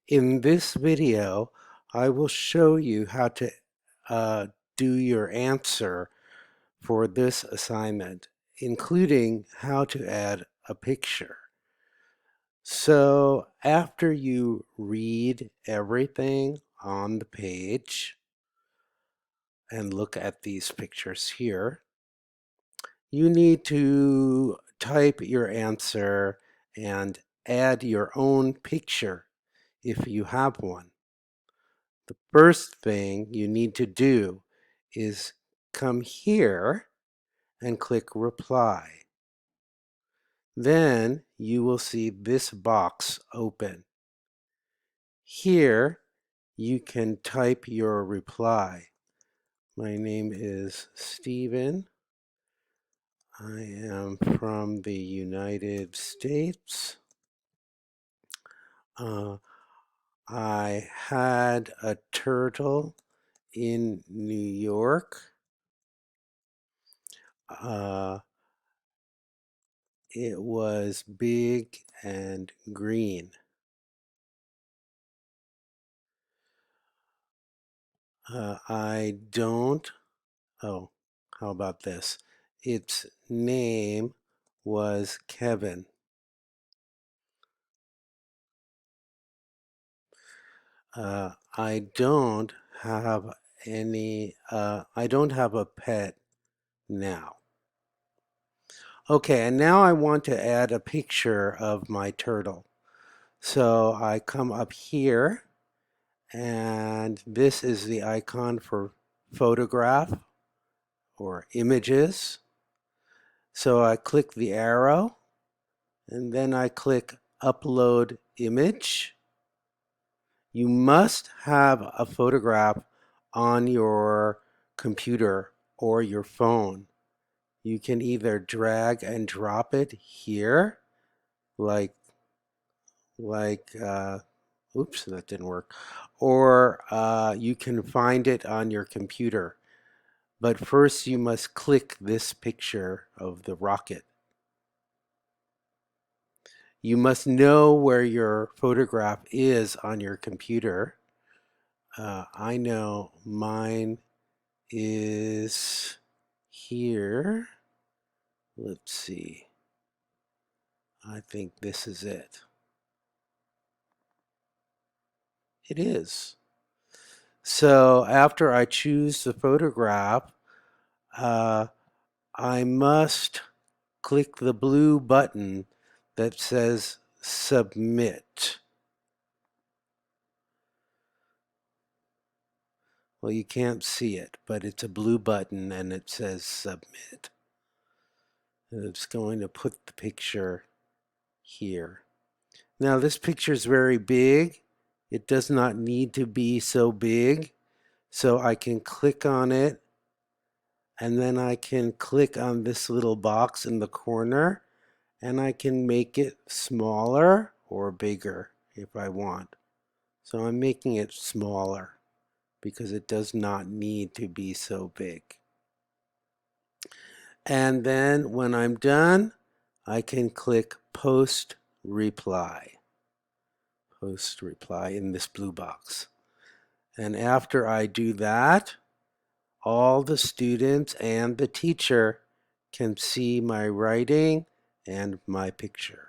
In this video, I will show you how to uh, do your answer for this assignment, including how to add a picture. So after you read everything on the page and look at these pictures here, you need to type your answer and add your own picture if you have one. The first thing you need to do is come here and click reply. Then you will see this box open. Here you can type your reply. My name is Stephen. I am from the United States. I had a turtle in New York. It was big and green. I don't, oh, how about this? Its name was Kevin. I don't have I don't have a pet now. Okay, and now I want to add a picture of my turtle. So I come up here, and this is the icon for photograph or images. So I click the arrow, and then I click upload image. You must have a photograph on your computer or your phone. You can either drag and drop it here, like oops, that didn't work, or you can find it on your computer. But first you must click this picture of the rocket. You must know where your photograph is on your computer. I know mine is here. Let's see. I think this is it. It is. So after I choose the photograph, I must click the blue button that says submit. Well, you can't see it, but it's a blue button and it says submit. And it's going to put the picture here. Now this picture is very big. It does not need to be so big. So I can click on it, and then I can click on this little box in the corner, and I can make it smaller or bigger if I want. So I'm making it smaller because it does not need to be so big. And then when I'm done, I can click post reply. Post reply in this blue box. And after I do that, all the students and the teacher can see my writing and my picture.